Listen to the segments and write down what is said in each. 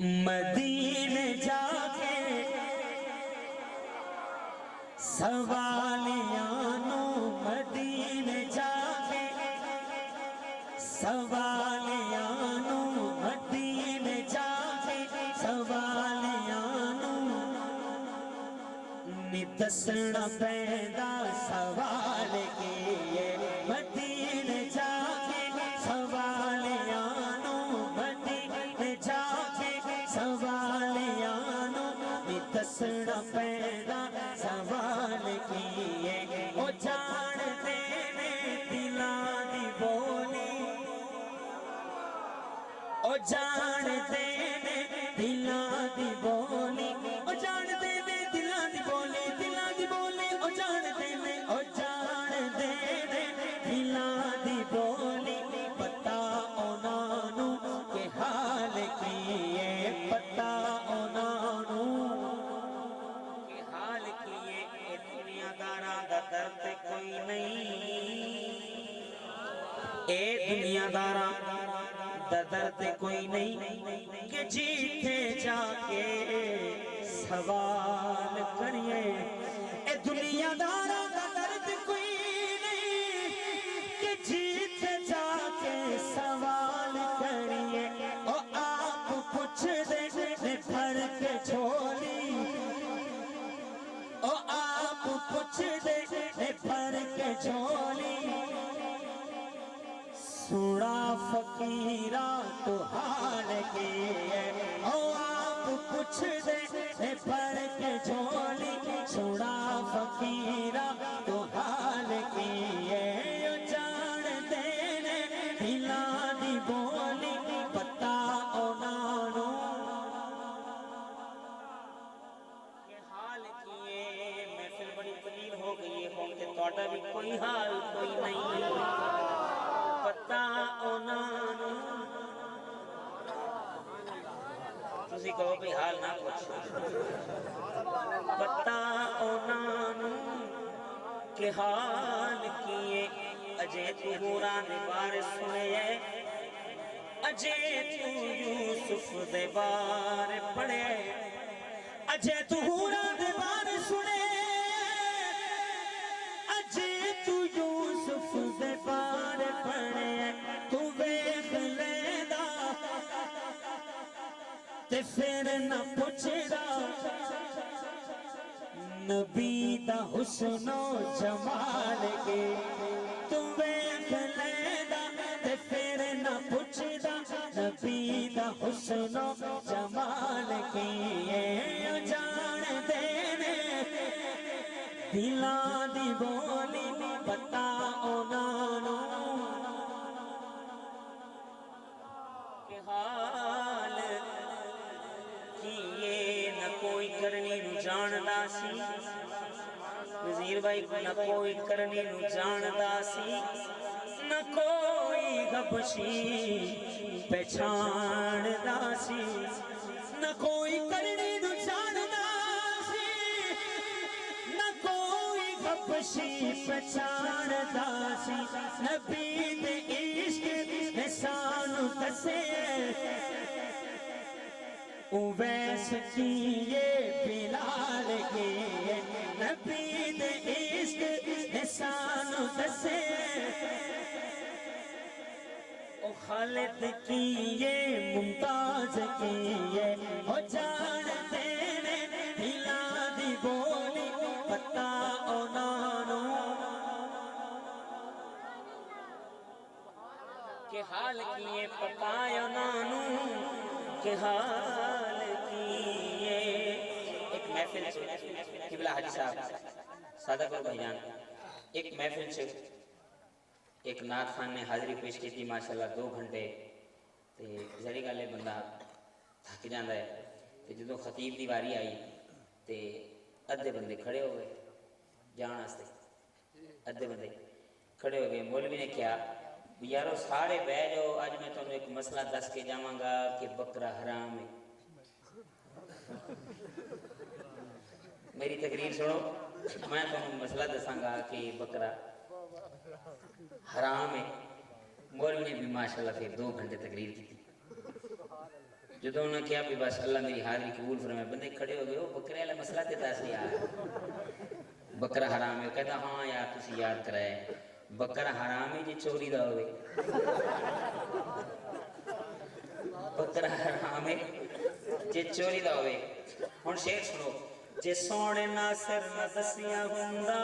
مدینے جا کے سوالیانو مدینے جا کے سوالیانو مدینے جا کے سوالیانو نی دسنا پیدا سوال کیے مدینے جا کے سوالیانو مدینے جا کے سوالیانو نی دسنا پیدا سوال کیے او جان دینے دلاں دی بولی او جان دینے دلاں دی بولی او جان دینے دلاں دی بولی دلاں دی بولی او جان دینے دلاں دی بولی پتا اونانو کہ حال کیے پتا اونانو کہ حال کیے اے دنیا داراں دا درد کوئی نہیں اے دنیا داراں دا درد کوئی نہیں کہ جیتے جا کے سوال کریے اے دنیا داراں دا درد کوئی نہیں کہ جیتے جا کے سوال کریے او آپ پوچھ دے بھر کے جھولی او آپ پوچھ دے بھر کے جھولی سوڑا فقیرہ تو حال کیے او آپ پوچھ دے بھر کے جھولی سوڑا فقیرہ تو حال کیے او جان دینے دلاں دی بولی پتا اونانو کہ حال کیے محفل بڑی طویل ہو گئی ہے کہ توڑا بھی کوئی حال کوئی نہیں پتا اونانو تسی کہو بھی حال نہ پوچھو پتا اونانو کہ حال کیے اجے تو حوراں دے بارے سنے اجے تو یوسف دے بارے پڑھے اجے تو حوراں دے بارے سنے اجے تو یوسف دے بارے پڑھے تو ویکھ لیدا تے پھر نہ پوچھدا نبی دا حسن و جمال کے تو ویکھ لیدا تے پھر نہ پوچھدا نبی دا حسن و جمال کے جان دینے دلاں دی بولی پتا اونانو کہ حال کیے نہ کوئی کرنی نو جاندا سی وزیر بھائی نہ کوئی کرنی نو جاندا سی نہ کوئی غبشی پہچاندا سی نہ کوئی کرنی نو جاندا سی نہ کوئی غبشی پہچاندا سی نبی دے عشق نے سانو دسے اویس کیے بلال کے نبی دے عشق نے سانو دسے او خالد کیے ممتاز کیے او جان دینے دلاں دی بولی پتا اونانو کہ حال کیے پتا اونانو کہ حال کیے ایک محفل سے قبلہ حاجی صاحب صادق بھائی جان ایک محفل سے ایک نعت خان نے حاضری پیش کی تھی ماشاءاللہ 2 گھنٹے تے زری گالے بندہ تھک جاندہ ہے تے جدو خطیب دی واری آئی تے ادھے بندے کھڑے ہو گئے جان آستے ادھے بندے کھڑے ہو گئے مولوی نے کیا یارو سارے بہ جاؤ آج میں تمہیں ایک مسئلہ دس کے جاواں گا کہ بکرا حرام ہے میری تقریر سنو میں تمہیں مسئلہ دساں گا کہ بکرا حرام ہے مولوی نے بھی ماشاءاللہ پھر 2 گھنٹے تقریر کی تھی جدوں انہوں نے کیا بھی بس اللہ میری حاضری قبول فرمائے بندے کھڑے ہو گئے وہ بکرے والا مسئلہ تے دس یار بکرا حرام ہے کہتا ہاں یار تسی یاد کرائے بکرا حرام ہے جی چوری دا ہوئے بکرا حرام ہے جی چوری دا ہوئے ہن شعر سنو جے سونے ناصر نہ دسیاں ہوندا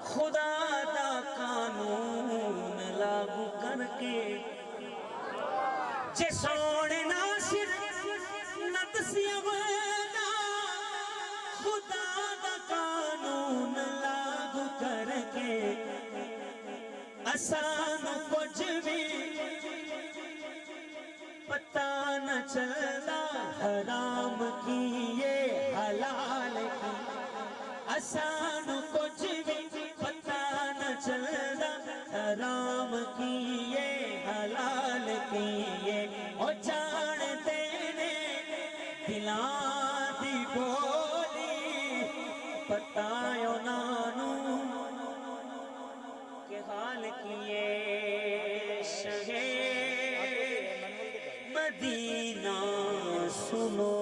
خدا دا قانون لاگو کر کے جے سونے ناصر نہ دسیاں ہوندا خدا دا قانون لاگو کر کے آسان کچھ بھی پتہ نہ چلدا حرام کیے حلال کی آسان کچھ بھی پتہ نہ چلدا حرام کیے حلال کیے او جانتے نے دلاں دی بولی پتہ انہاں نوں کہ حال کیے شہے مدینہ سنو